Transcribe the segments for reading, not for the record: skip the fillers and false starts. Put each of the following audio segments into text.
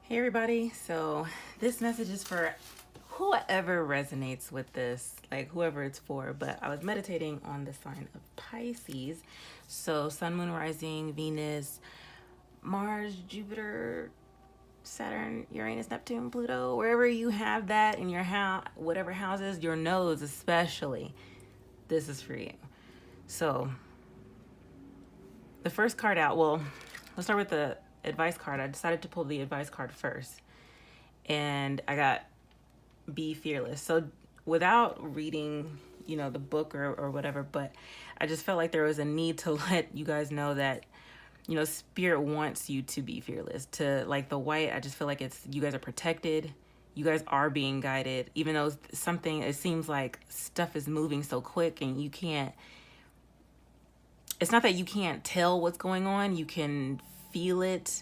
Hey everybody, so this message is for whoever resonates with this, like whoever it's for, but I was meditating on the sign of Pisces. So sun, moon, rising, Venus, Mars, Jupiter, Saturn, Uranus, Neptune, Pluto, wherever you have that in your house, whatever houses, your nodes especially, this is for you. So the first card out, well, let's start with the advice card. I decided to pull the advice card first, and I got be fearless. So without reading, the book or whatever, but I just felt like there was a need to let you guys know that, spirit wants you to be fearless. To like the white, I just feel like you guys are protected. You guys are being guided, even though it seems like stuff is moving so quick and you can't, it's not that you can't tell what's going on. You can feel it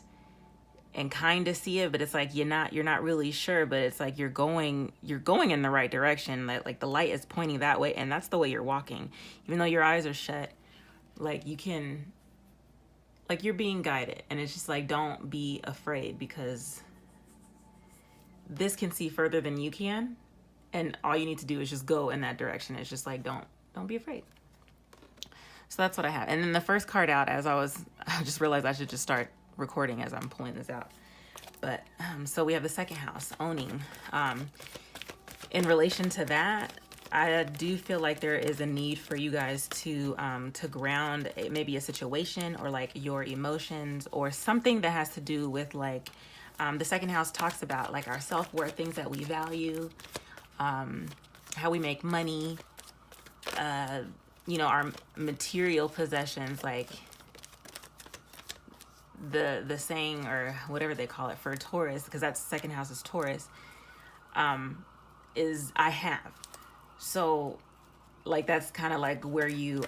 and kind of see it, but it's like you're not really sure, but it's like you're going in the right direction. Like the light is pointing that way, and that's the way you're walking, even though your eyes are shut. Like you're being guided, and it's just like, don't be afraid, because this can see further than you can, and all you need to do is just go in that direction. It's just like, don't be afraid. So that's what I have. And then the first card out, I just realized I should just start recording as I'm pulling this out. But so we have the second house, owning. In relation to that, I do feel like there is a need for you guys to ground maybe a situation or like your emotions or something that has to do with like the second house talks about like our self-worth, things that we value, how we make money, our material possessions, like the saying or whatever they call it for Taurus, because that's second house is Taurus, is I have. So like that's kind of like where you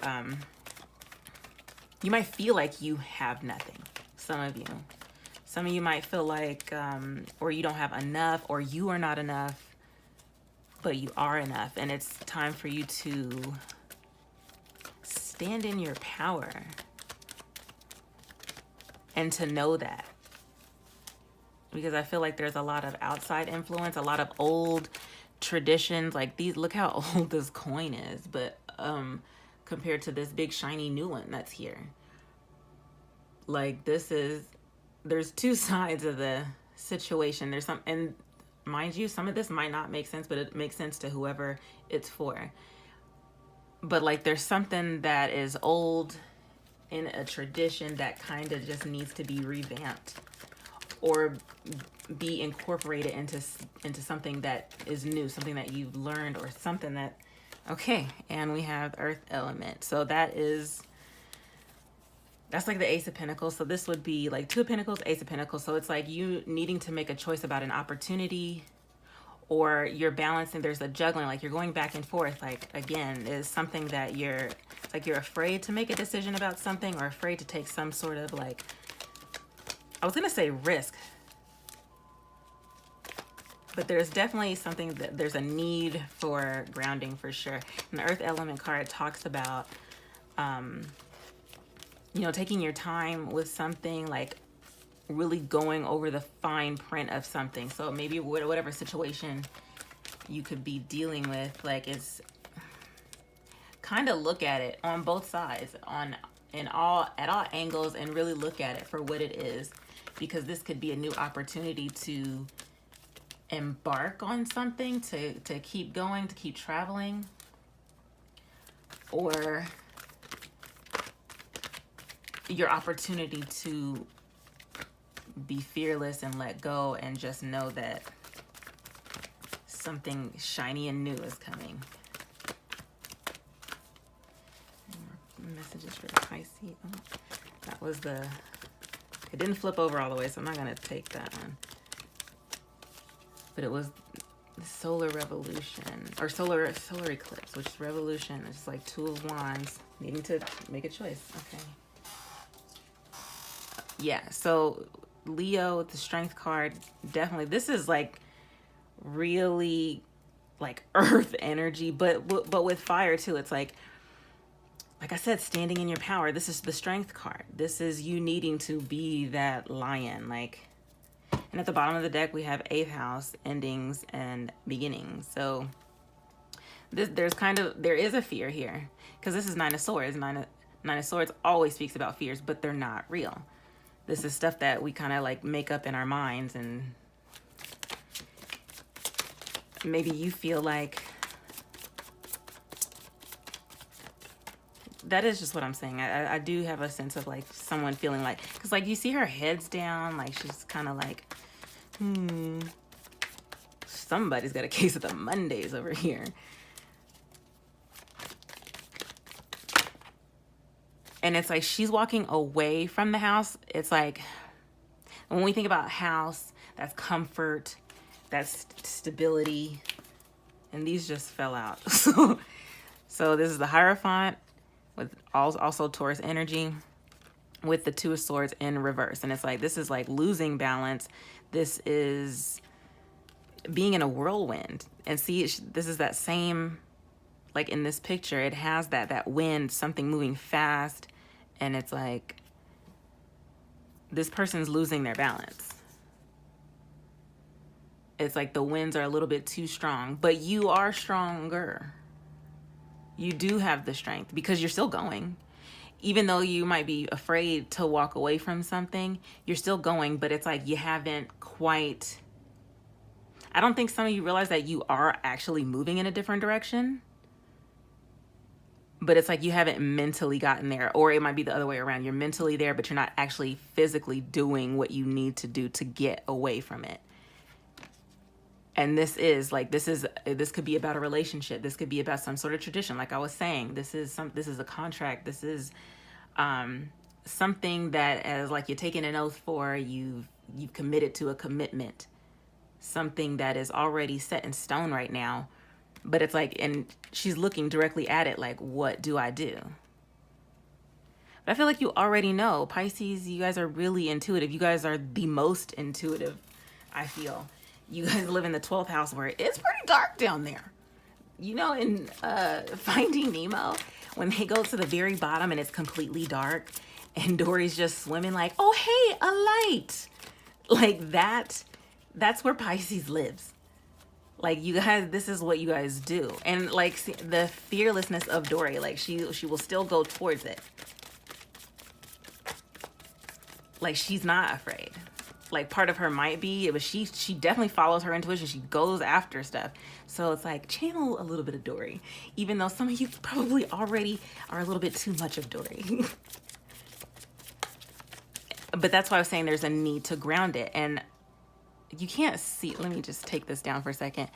might feel like you have nothing. Some of you might feel like or you don't have enough, or you are not enough, but you are enough, and it's time for you to stand in your power and to know that. Because I feel like there's a lot of outside influence, a lot of old traditions, like these, look how old this coin is, but compared to this big shiny new one that's here. Like there's two sides of the situation. And mind you, some of this might not make sense, but it makes sense to whoever it's for. But like there's something that is old in a tradition that kind of just needs to be revamped or be incorporated into something that is new, something that you've learned, or something that, okay. And we have earth element. So that's like the Ace of Pentacles. So this would be like Two of Pentacles, Ace of Pentacles. So it's like you needing to make a choice about an opportunity, or you're balancing, there's a juggling, like you're going back and forth. Like, again, is something that you're afraid to make a decision about something, or afraid to take some sort of like, I was going to say risk, but there's definitely something that there's a need for grounding for sure. And the earth element card talks about, taking your time with something, like really going over the fine print of something. So maybe whatever situation you could be dealing with, like it's kind of look at it on both sides, at all angles, and really look at it for what it is, because this could be a new opportunity to embark on something, to keep going, to keep traveling, or your opportunity to be fearless and let go and just know that something shiny and new is coming. Messages for Pisces. Oh, that was it didn't flip over all the way, so I'm not going to take that one. But it was the solar revolution, or solar eclipse, which is revolution. It's like Two of Wands, needing to make a choice. Okay. Yeah, so Leo, the strength card, definitely, this is like really like earth energy, but with fire too. It's like I said, standing in your power. This is the strength card. This is you needing to be that lion. Like And at the bottom of the deck, we have 8th house, endings and beginnings. So there is a fear here, because this is 9 of Swords. Nine of Swords always speaks about fears, but they're not real. This is stuff that we kind of like make up in our minds, and maybe you feel like that is just what I'm saying. I do have a sense of like someone feeling like, because like you see her head's down, like she's kind of like, somebody's got a case of the Mondays over here. And it's like she's walking away from the house. It's like when we think about house, that's comfort, that's stability, and these just fell out. So this is the Hierophant with also Taurus energy with the 2 of Swords in reverse. And it's like, this is like losing balance. This is being in a whirlwind. And see, this is that same, like in this picture, it has that wind, something moving fast. And it's like, this person's losing their balance. It's like the winds are a little bit too strong, but you are stronger. You do have the strength because you're still going. Even though you might be afraid to walk away from something, you're still going, but it's like you haven't quite, I don't think some of you realize that you are actually moving in a different direction, but it's like you haven't mentally gotten there, or it might be the other way around. You're mentally there, but you're not actually physically doing what you need to do to get away from it. And this could be about a relationship. This could be about some sort of tradition. Like I was saying, this is a contract. This is something that, as like you're taking an oath for, you've committed to a commitment, something that is already set in stone right now. But it's like, and she's looking directly at it like, what do I do? But I feel like you already know, Pisces, you guys are really intuitive. You guys are the most intuitive, I feel. You guys live in the 12th house where it's pretty dark down there. You know, in Finding Nemo, when they go to the very bottom and it's completely dark and Dory's just swimming like, oh, hey, a light. Like that's where Pisces lives. Like, you guys, this is what you guys do. And like the fearlessness of Dory, like she will still go towards it. Like, she's not afraid. Like, part of her might be, but she definitely follows her intuition. She goes after stuff. So it's like, channel a little bit of Dory, even though some of you probably already are a little bit too much of Dory. But that's why I was saying there's a need to ground it. And you can't see, let me just take this down for a second.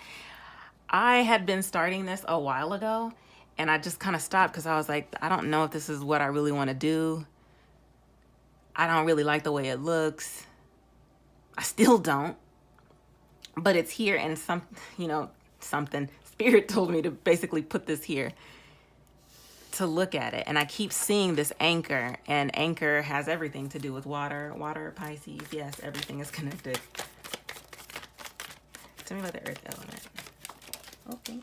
I had been starting this a while ago, and I just kind of stopped because I was like, I don't know if this is what I really want to do. I don't really like the way it looks. I still don't, but it's here, and something Spirit told me to basically put this here to look at it. And I keep seeing this anchor, and anchor has everything to do with water, Pisces. Yes, everything is connected. Tell me about the earth element. Okay.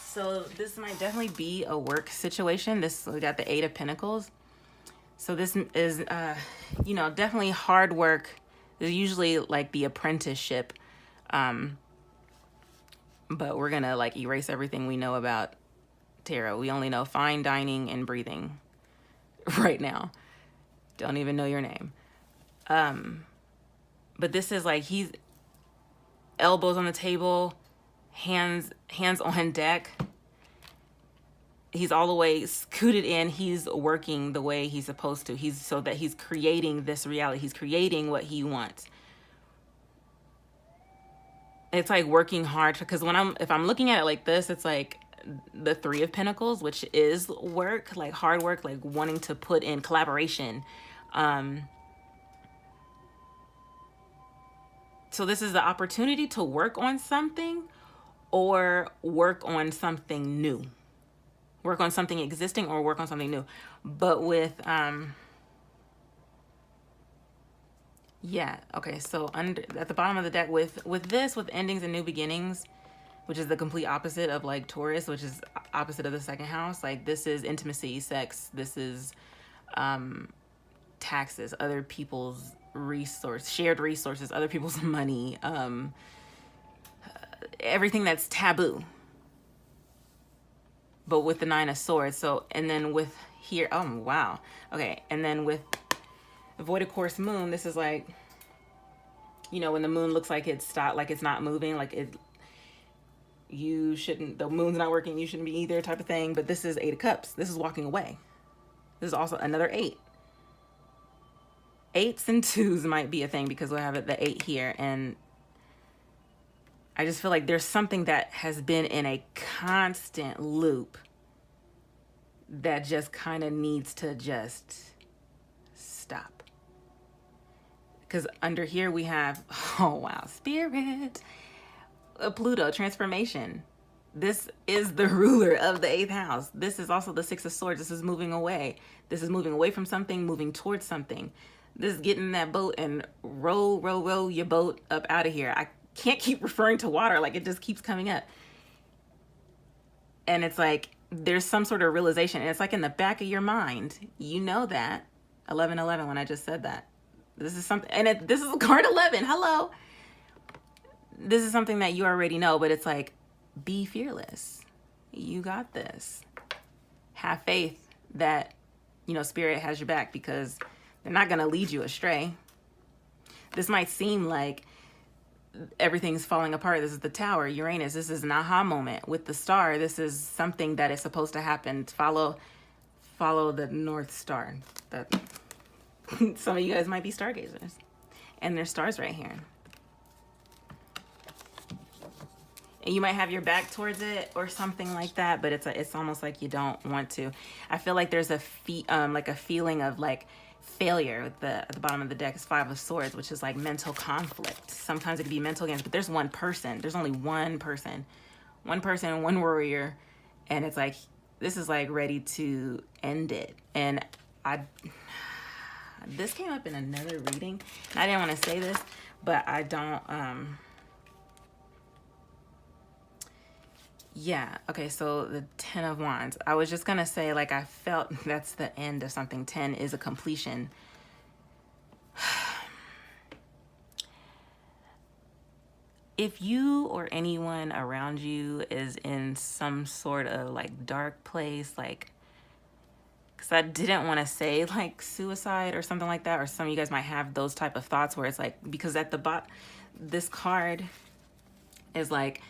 So this might definitely be a work situation. We got the 8 of Pentacles. So this is, definitely hard work. There's usually like the apprenticeship, but we're gonna like erase everything we know about tarot. We only know fine dining and breathing right now. Don't even know your name. But this is like, he's elbows on the table, hands on deck. He's all the way scooted in. He's working the way he's supposed to. He's creating this reality. He's creating what he wants. It's like working hard, because if I'm looking at it like this, it's like the 3 of Pentacles, which is work, like hard work, like wanting to put in collaboration. So this is the opportunity to work on something or work on something new. Work on something existing or work on something new. But with, so at the bottom of the deck with endings and new beginnings, which is the complete opposite of like Taurus, which is opposite of the 2nd house. Like, this is intimacy, sex. This is taxes, other people's shared resources, other people's money, everything that's taboo. But with the Nine of Swords, so, and then with here, oh wow, okay, and then with the Voided Course Moon, this is like, you know, when the moon looks like it's stopped, like it's not moving, like you shouldn't, the moon's not working, you shouldn't be either, type of thing. But this is Eight of Cups. This is walking away. This is also another 8. 8s and 2s might be a thing because we'll have the 8 here. And I just feel like there's something that has been in a constant loop that just kind of needs to just stop. Because under here we have, oh wow, Spirit, Pluto, transformation. This is the ruler of the 8th house. This is also the 6 of Swords. This is moving away. This is moving away from something, moving towards something. This is getting in that boat and row your boat up out of here. I can't keep referring to water, like it just keeps coming up. And it's like there's some sort of realization, and it's like in the back of your mind. You know that. 11:11 when I just said that. This is something, and this is card 11. Hello. This is something that you already know, but it's like, be fearless. You got this. Have faith that, you know, Spirit has your back, because they're not going to lead you astray. This might seem like everything's falling apart. This is the Tower, Uranus. This is an aha moment with the star. This is something that is supposed to happen. Follow the North Star. That some of you guys might be stargazers, and there's stars right here. And you might have your back towards it or something like that, but it's almost like you don't want to. I feel like there's a feeling of like failure. At the bottom of the deck is 5 of Swords, which is like mental conflict. Sometimes it can be mental games, but there's one person. There's only one person, one warrior, and it's like this is like ready to end it. And this came up in another reading, and I didn't want to say this, but I don't. Yeah, okay, so the 10 of Wands. I was just going to say, like, I felt that's the end of something. 10 is a completion. If you or anyone around you is in some sort of, like, dark place, like, because I didn't want to say, like, suicide or something like that, or some of you guys might have those type of thoughts where it's like, because at the bottom, this card is like,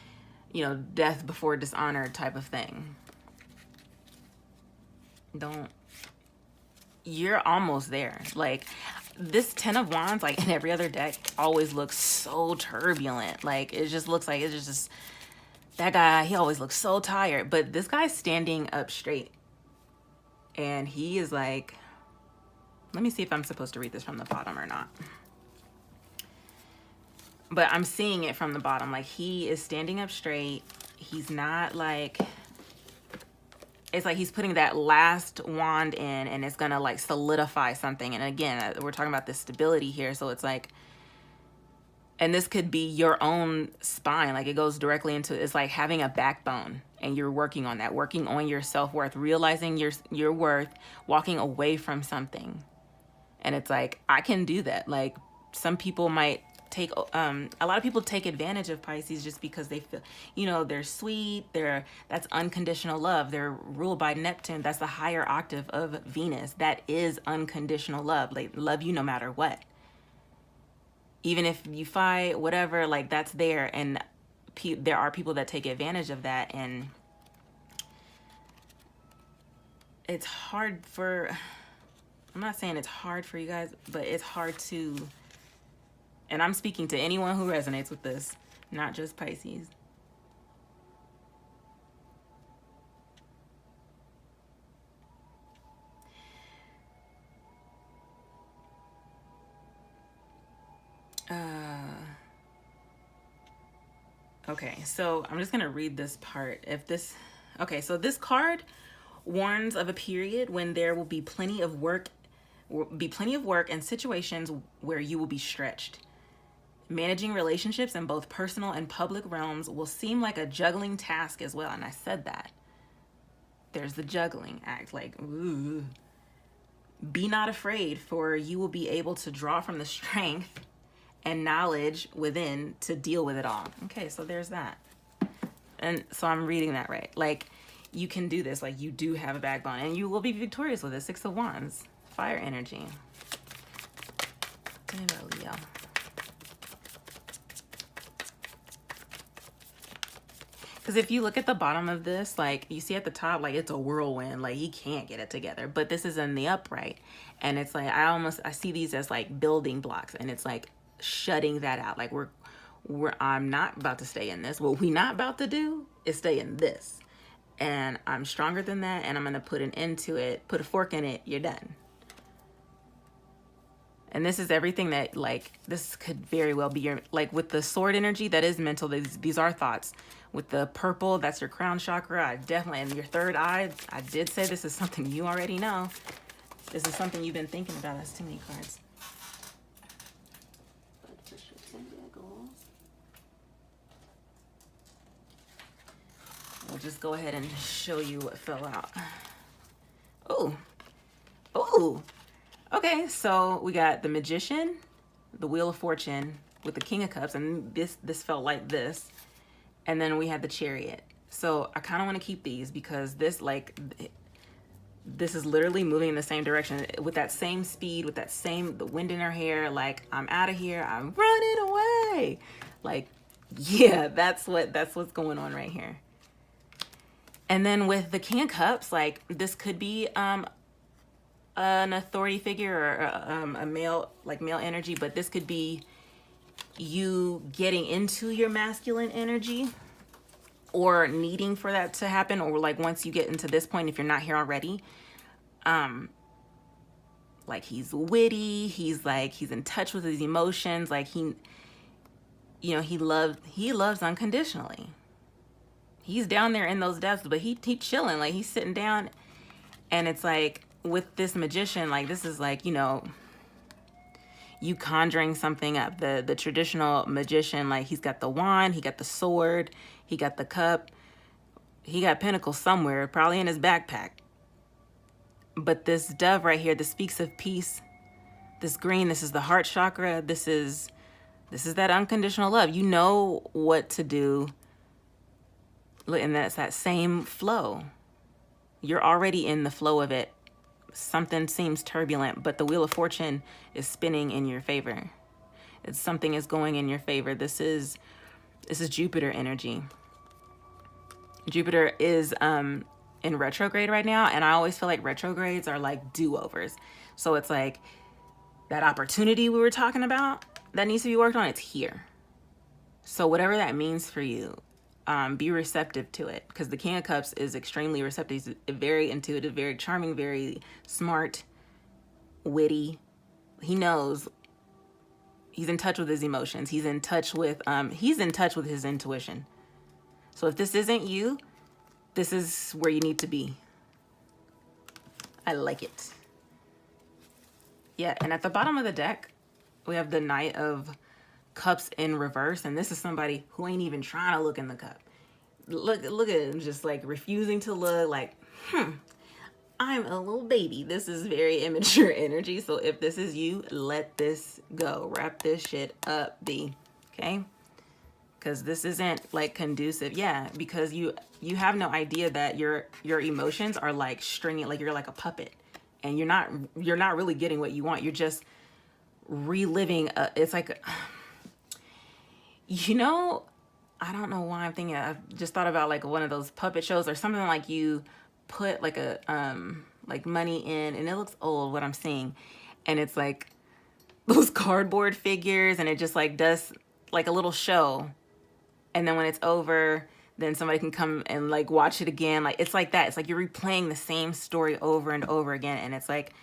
you know, death before dishonor type of thing. You're almost there. Like, this 10 of Wands, like in every other deck, always looks so turbulent. Like, it just looks like it's just that guy, he always looks so tired. But this guy's standing up straight. And he is like, let me see if I'm supposed to read this from the bottom or not. But I'm seeing it from the bottom. Like, he is standing up straight. He's not like, it's like he's putting that last wand in, and it's going to like solidify something. And again, we're talking about this stability here. So it's like, and this could be your own spine. Like, it goes directly into, it's like having a backbone, and you're working on that, working on your self-worth, realizing your worth, walking away from something. And it's like, I can do that. Like, some people might take a lot of people take advantage of Pisces just because they feel, you know, they're sweet, that's unconditional love, they're ruled by Neptune, that's the higher octave of Venus, that is unconditional love. Like, love you no matter what, even if you fight, whatever, like, that's there. And there are people that take advantage of that, and it's hard for, I'm not saying it's hard for you guys, but it's hard to, and I'm speaking to anyone who resonates with this, not just Pisces. Okay, so I'm just gonna read this part. Okay, so this card warns of a period when there will be plenty of work and situations where you will be stretched. Managing relationships in both personal and public realms will seem like a juggling task as well. And I said that. There's the juggling act, like, ooh. Be not afraid, for you will be able to draw from the strength and knowledge within to deal with it all. Okay, so there's that. And so I'm reading that right. Like, you can do this. Like, you do have a backbone, and you will be victorious with it. 6 of Wands, fire energy. Tell me about Leo. Because if you look at the bottom of this, like, you see at the top, like, it's a whirlwind. Like, he can't get it together. But this is in the upright. And it's like, I see these as, like, building blocks. And it's, like, shutting that out. Like, I'm not about to stay in this. What we not about to do is stay in this. And I'm stronger than that. And I'm going to put an end to it. Put a fork in it. You're done. And this is everything that, like, this could very well be your, like, with the sword energy, that is mental. These are thoughts. With the purple, that's your crown chakra. I definitely, and your third eye, I did say this is something you already know. This is something you've been thinking about. That's too many cards. We'll just go ahead and show you what fell out. Oh, oh. Okay, so we got the Magician, the Wheel of Fortune with the King of Cups, and this felt like this. And then we had the Chariot. So I kind of want to keep these because this, like, this is literally moving in the same direction with that same speed, with that same, the wind in her hair. Like, I'm out of here. I'm running away. Like, yeah, that's what's going on right here. And then with the King of Cups, like, this could be an authority figure or a male, like male energy, but this could be you getting into your masculine energy or needing for that to happen, or like once you get into this point, if you're not here already, like he's witty, he's in touch with his emotions, like he loves unconditionally. He's down there in those depths, but he chilling, like he's sitting down. And it's like with this Magician, like this is like, you conjuring something up. The traditional magician, like he's got the wand, he got the sword, he got the cup, he got pentacles somewhere, probably in his backpack. But this dove right here, this speaks of peace. This green, this is the heart chakra. This is that unconditional love. You know what to do. And that's that same flow. You're already in the flow of it. Something seems turbulent, but the Wheel of Fortune is spinning in your favor. Something is going in your favor. This is Jupiter energy. Jupiter is in retrograde right now, and I always feel like retrogrades are like do-overs. So it's like that opportunity we were talking about that needs to be worked on, it's here. So whatever that means for you, be receptive to it, because the King of Cups is extremely receptive. He's very intuitive, very charming, very smart, witty. He knows. He's in touch with his emotions. He's in touch with his intuition. So if this isn't you, this is where you need to be. I like it. Yeah, and at the bottom of the deck, we have the Knight of Cups in reverse, and this is somebody who ain't even trying to look in the cup. Look at him, just like refusing to look, like, I'm a little baby. This is very immature energy. So if this is you, let this go. Wrap this shit up, B. Okay? Because this isn't like conducive. Yeah, because you have no idea that your emotions are like stringing, like you're like a puppet, and you're not really getting what you want. You're just reliving. It's like, I don't know why I'm thinking. I just thought about like one of those puppet shows or something, like you put like a like money in, and it looks old what I'm seeing, and it's like those cardboard figures, and it just like does like a little show, and then when it's over, then somebody can come and like watch it again. Like it's like that. It's like you're replaying the same story over and over again, and it's like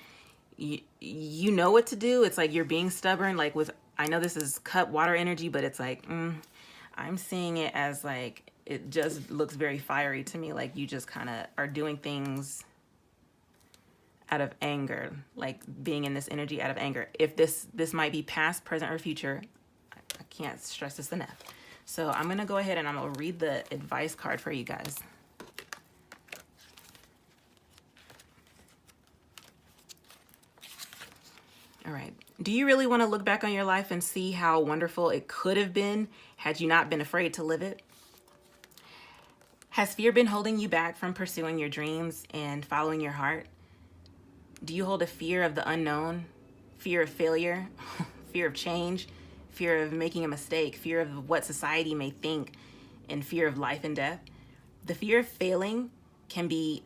you know what to do. It's like you're being stubborn. Like with, I know this is cup water energy, but it's like I'm seeing it as like, it just looks very fiery to me. Like you just kind of are doing things out of anger, like being in this energy out of anger. If this might be past, present, or future, I can't stress this enough. So I'm going to go ahead and I'm going to read the advice card for you guys. All right. Do you really want to look back on your life and see how wonderful it could have been had you not been afraid to live it? Has fear been holding you back from pursuing your dreams and following your heart? Do you hold a fear of the unknown, fear of failure, fear of change, fear of making a mistake, fear of what society may think, and fear of life and death? The fear of failing can be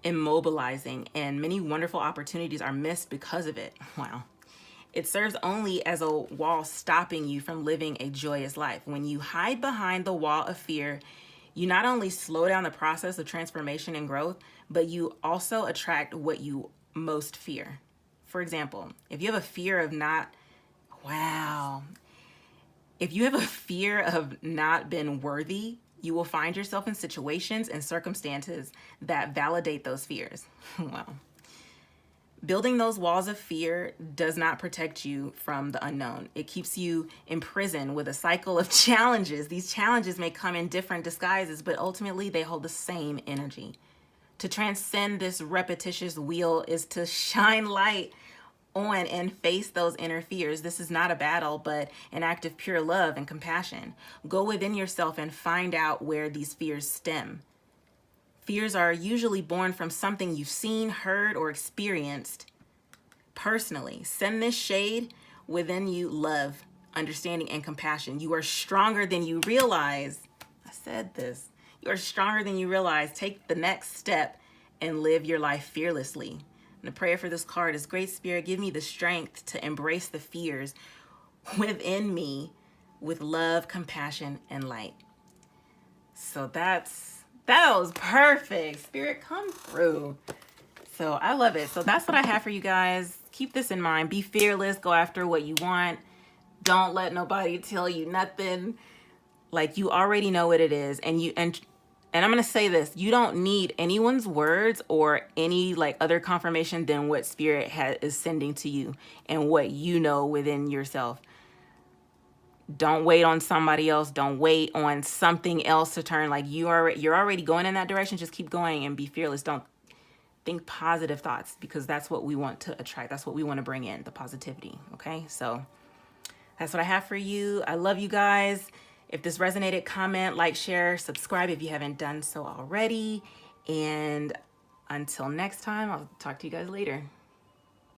immobilizing, and many wonderful opportunities are missed because of it. Wow. It serves only as a wall stopping you from living a joyous life. When you hide behind the wall of fear, you not only slow down the process of transformation and growth, but you also attract what you most fear. For example, if you have a fear of not being worthy, you will find yourself in situations and circumstances that validate those fears. Wow. Building those walls of fear does not protect you from the unknown. It keeps you imprisoned with a cycle of challenges. These challenges may come in different disguises, but ultimately they hold the same energy. To transcend this repetitious wheel is to shine light on and face those inner fears. This is not a battle, but an act of pure love and compassion. Go within yourself and find out where these fears stem. Fears are usually born from something you've seen, heard, or experienced personally. Send this shade within you love, understanding, and compassion. You are stronger than you realize. I said this. You are stronger than you realize. Take the next step and live your life fearlessly. And the prayer for this card is, Great Spirit, give me the strength to embrace the fears within me with love, compassion, and light. So that was perfect. Spirit, come through. So I love it. So that's what I have for you guys. Keep this in mind. Be fearless. Go after what you want. Don't let nobody tell you nothing. Like, you already know what it is. And I'm going to say this. You don't need anyone's words or any like other confirmation than what Spirit is sending to you and what you know within yourself. Don't wait on somebody else. Don't wait on something else to turn. Like, you're already going in that direction. Just keep going and be fearless. Don't think positive thoughts, because that's what we want to attract. That's what we want to bring in, the positivity. Okay. So that's what I have for you. I love you guys. If this resonated, comment, like, share, subscribe if you haven't done so already. And until next time, I'll talk to you guys later.